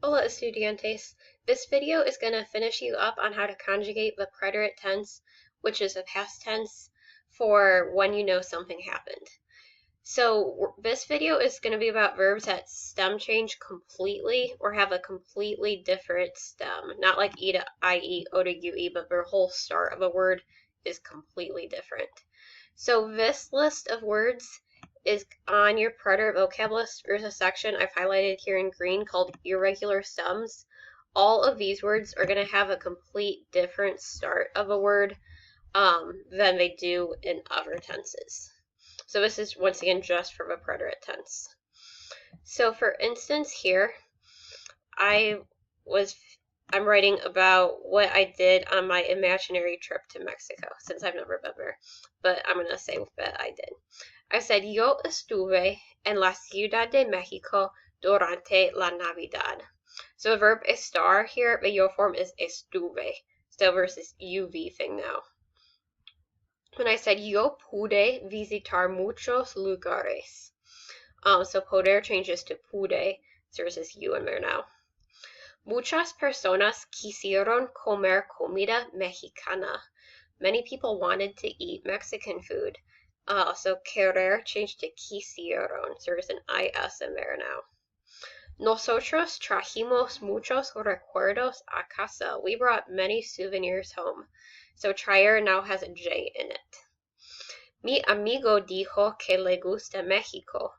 Hola estudiantes. This video is going to finish you up on how to conjugate the preterite tense, which is a past tense, for when you know something happened. So this video is going to be about verbs that stem change completely or have a completely different stem. Not like E to IE, O to UE, but their whole start of a word is completely different. So this list of words is on your preterite vocab list. There's a section I've highlighted here in green called irregular stems. All of these words are going to have a complete different start of a word than they do in other tenses. So this is once again just for the preterite tense. So for instance here, I'm writing about what I did on my imaginary trip to Mexico, since I've never been there, but I'm going to say that I did. I said, yo estuve en la Ciudad de Mexico durante la Navidad. So the verb estar here, the yo form is estuve. Still versus UV thing now. When I said, yo pude visitar muchos lugares. So poder changes to pude, so there's this U in there now. Muchas personas quisieron comer comida mexicana. Many people wanted to eat Mexican food. So querer changed to quisieron, so there's an IS in there now. Nosotros trajimos muchos recuerdos a casa. We brought many souvenirs home. So traer now has a J in it. Mi amigo dijo que le gusta Mexico.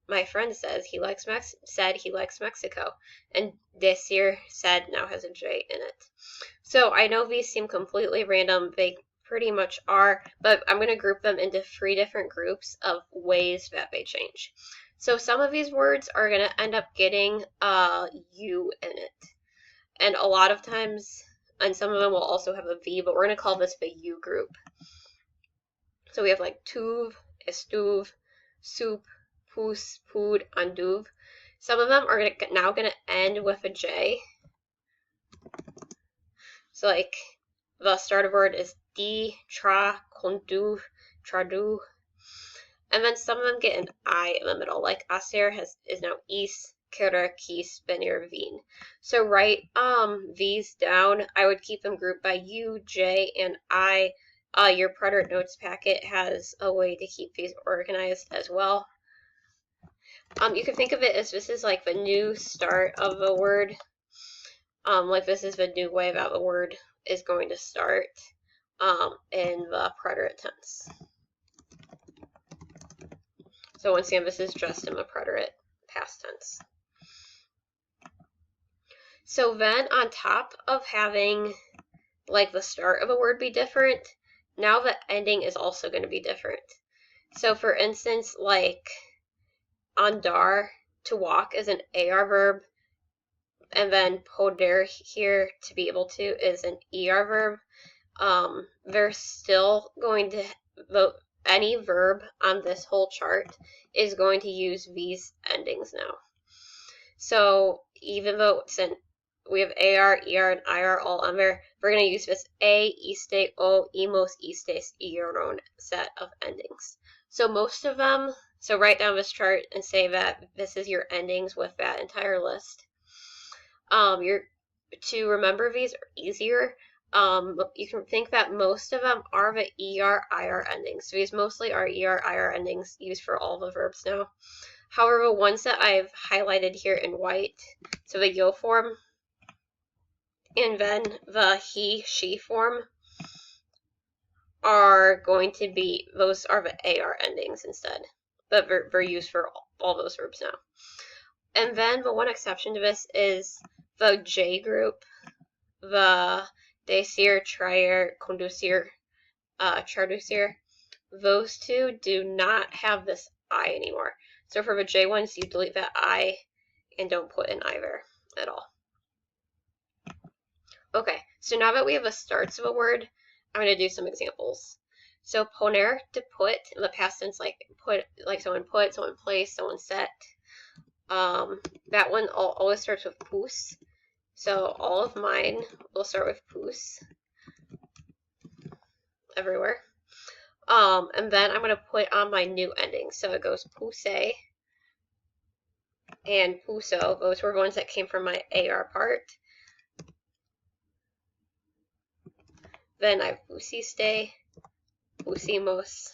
My friend said he likes Mexico. And decir said now has a J in it. So I know these seem completely random. They pretty much are, but I'm going to group them into 3 different groups of ways that they change. So some of these words are going to end up getting a U in it. And a lot of times, and some of them will also have a V, but we're going to call this the U group. So we have like tuve, estuve, soup, pus, pud, anduve. Some of them are now going to end with a J. So like the start of word is di, tra, condu, tradu. And then some of them get an I in the middle, like hacer is now is, querer, quis, venir, vin. So write these down. I would keep them grouped by U, J, and I. Your preterite notes packet has a way to keep these organized as well. You can think of it as this is like the new start of a word. Like this is the new way that the word is going to start in the preterite tense. So once again, this is just in the preterite past tense. So then on top of having like the start of a word be different, now the ending is also going to be different. So for instance, like andar, to walk, is an AR verb, and then poder here, to be able to, is an ER verb. They're still going to, any verb on this whole chart is going to use these endings now. So even though we have AR, ER, and IR all on there, we're going to use this A, iste, O, imos, istes, ieron set of endings. So most of them, so write down this chart and say that this is your endings with that entire list. To remember these are easier. You can think that most of them are the ER, IR endings. So these mostly are ER, IR endings used for all the verbs now. However, the ones that I've highlighted here in white, so the yo form, and then the he, she form are going to be, those are the AR endings instead. But they're used for all those verbs now. And then the one exception to this is the J group, the decir, traer, conducir, traducir. Those two do not have this I anymore. So for the J ones, you delete that I and don't put in either at all. Okay, so now that we have the starts of a word, I'm going to do some examples. So poner, to put, in the past tense, like put, like someone put, someone placed, someone set. That one always starts with pus. So all of mine will start with pus everywhere. And then I'm going to put on my new ending. So it goes puse, and puso. Those were ones that came from my AR part. Then I have pusiste, pusimos,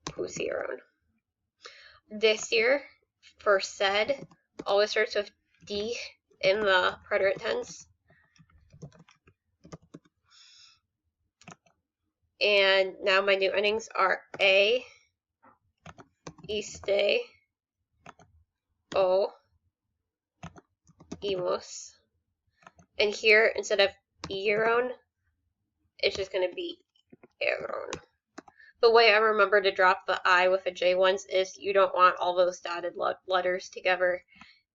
pusieron. This year, for said, always starts with D in the preterite tense. And now my new endings are A, iste, O, imos. And here, instead of ieron, it's just going to be eron. The way I remember to drop the I with the J ones is you don't want all those dotted letters together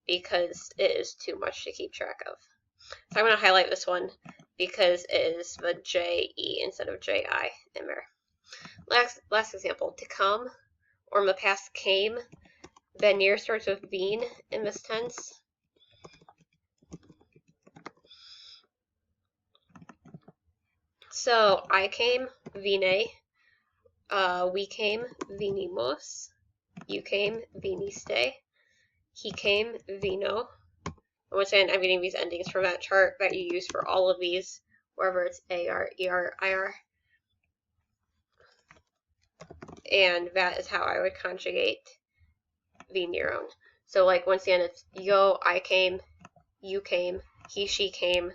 because it is too much to keep track of. So I'm going to highlight this one because it is the J-E instead of J-I in there. Last example, to come, or in the past came. Venir starts with veen in this tense. So I came, vine. We came, vinimos. You came, viniste. He came, vino. Once again, I'm getting these endings from that chart that you use for all of these, wherever it's AR, ER, IR. And that is how I would conjugate vinieron. So like once again, it's yo, I came, you came, he, she came,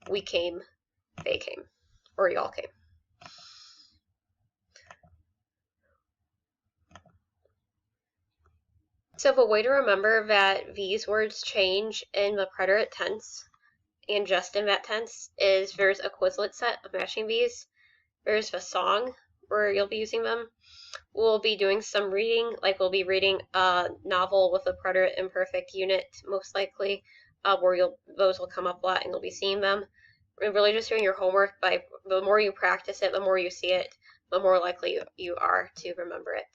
we came, they came, or y'all came. So the way to remember that these words change in the preterite tense and just in that tense is there's a Quizlet set of matching these. There's the song where you'll be using them. We'll be doing some reading, like we'll be reading a novel with a preterite imperfect unit, most likely, where those will come up a lot and you'll be seeing them. We're really just doing your homework. The more you practice it, the more you see it, the more likely you are to remember it.